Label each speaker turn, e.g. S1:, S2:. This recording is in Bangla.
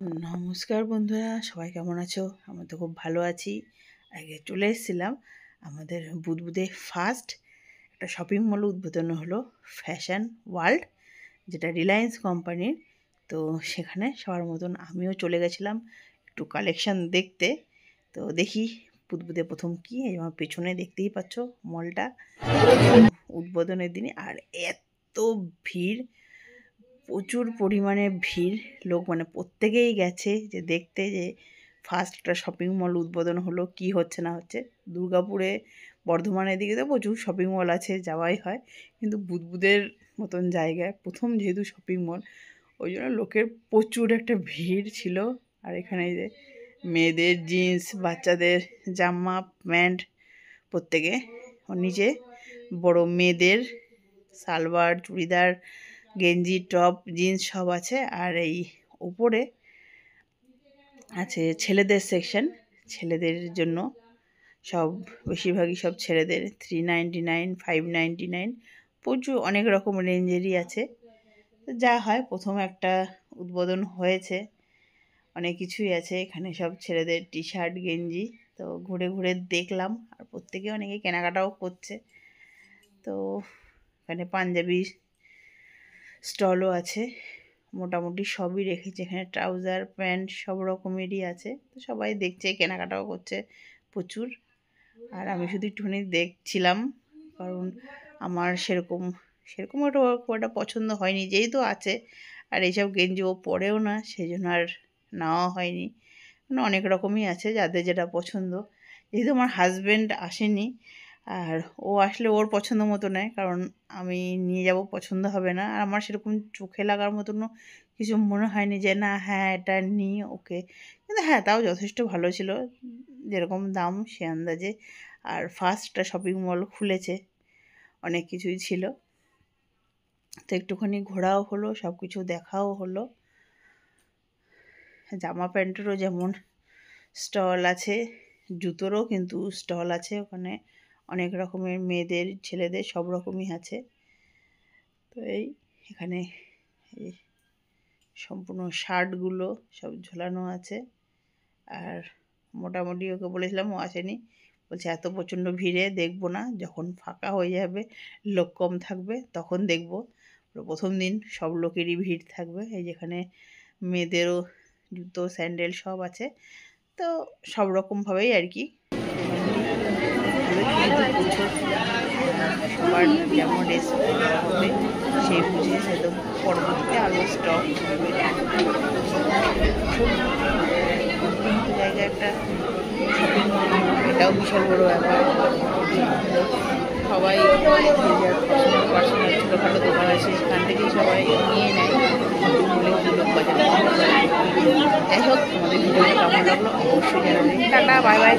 S1: নমস্কার বন্ধুরা, সবাই কেমন আছো? আমরা তো খুব ভালো আছি। আগে চলে এসেছিলাম আমাদের বুদবুদে ফার্স্ট একটা শপিং মল উদ্বোধন হলো, ফ্যাশন ওয়ার্ল্ড, যেটা রিলায়েন্স কোম্পানির। তো সেখানে সবার মতন আমিও চলে গেছিলাম একটু কালেকশান দেখতে। তো দেখি বুদবুদে প্রথম কি, এই আমার পেছনে দেখতেই পাচ্ছ মলটা উদ্বোধনের দিনে। আর এত ভিড়, প্রচুর পরিমাণে ভিড়, লোক মানে প্রত্যেকেই গেছে যে দেখতে যে ফার্স্ট একটা শপিং মল উদ্বোধন হলো, কি হচ্ছে না হচ্ছে। দুর্গাপুরে, বর্ধমানের দিকে তো প্রচুর শপিং মল আছে, যাওয়াই হয়, কিন্তু বুদবুদের মতন জায়গায় প্রথম যেহেতু শপিং মল, ওই জন্য লোকের প্রচুর একটা ভিড় ছিল। আর এখানে যে মেয়েদের জিন্স, বাচ্চাদের জামা প্যান্ট, প্রত্যেকে নিচে বড় মেয়েদের সালোয়ার, চুড়িদার, গেঞ্জি, টপ, জিন্স সব আছে। আর এই উপরে আছে ছেলেদের সেকশন, ছেলেদের জন্য সব, বেশিরভাগই সব ছেলেদের, 399, 599, প্রচুর অনেক রকম রেঞ্জেরই আছে। তো যা হয়, প্রথম একটা উদ্বোধন হয়েছে, অনেক কিছুই আছে এখানে, সব ছেলেদের টি শার্ট, গেঞ্জি। তো ঘুরে ঘুরে দেখলাম, আর প্রত্যেকে অনেকে কেনাকাটাও করছে। তো এখানে পাঞ্জাবি স্টলও আছে, মোটামুটি সবই রেখেছে এখানে, ট্রাউজার, প্যান্ট সব রকমেরই আছে। তো সবাই দেখছে, কেনাকাটাও করছে প্রচুর। আর আমি শুধু একটুখানি দেখছিলাম, কারণ আমার সেরকম খুব একটা পছন্দ হয়নি, যেহেতু আছে। আর এইসব গেঞ্জি ও পরেও না, সেই জন্য আর নেওয়া হয়নি। মানে অনেক রকমই আছে, যাদের যেটা পছন্দ। যেহেতু আমার হাজব্যান্ড আসেনি, আর ও আসলে ওর পছন্দ মতো নেয়, কারণ আমি নিয়ে যাব পছন্দ হবে না। আর আমার সেরকম চোখে লাগার মতনও কিছু মনে হয়নি যে না হ্যাঁ এটা নিই ওকে। কিন্তু হ্যাঁ, তাও যথেষ্ট ভালো ছিল, যেরকম দাম সে আন্দাজে। আর ফার্স্টটা শপিং মল খুলেছে, অনেক কিছুই ছিল। তো একটুখানি ঘোরাও হলো, সব কিছু দেখাও হলো। জামা প্যান্টেরও যেমন স্টল আছে, জুতোরও কিন্তু স্টল আছে ওখানে, অনেক রকমের মেয়েদের, ছেলেদের সব রকমই আছে। তো এই এখানে এই সম্পূর্ণ শার্টগুলো সব ঝোলানো আছে। আর মোটামুটি ওকে বলেছিলাম, ও আসেনি, বলছে এত প্রচণ্ড ভিড়ে দেখবো না, যখন ফাঁকা হয়ে যাবে, লোক কম থাকবে, তখন দেখবো। প্রথম দিন সব লোকেরই ভিড় থাকবে। এই যেখানে মেয়েদেরও জুতো, স্যান্ডেল সব আছে। তো সব রকমভাবেই আর কি সবার যেমন রেসিপি হবে সেই বুঝে হয়তো পরবর্তীতে আরও স্টক হবে। জায়গায় একটা শপিং মল, এটাও বিশাল বড়ো ব্যাপার। সবাই পার্সোনাল ছোটোখাটো দোকান আছে, সেখান থেকেই সবাই নিয়ে নেয় বাজারে। যাই হোক, তোমাদের ভিডিওটা কেমন লাগলো অবশ্যই জানাবে। Tata, bye bye.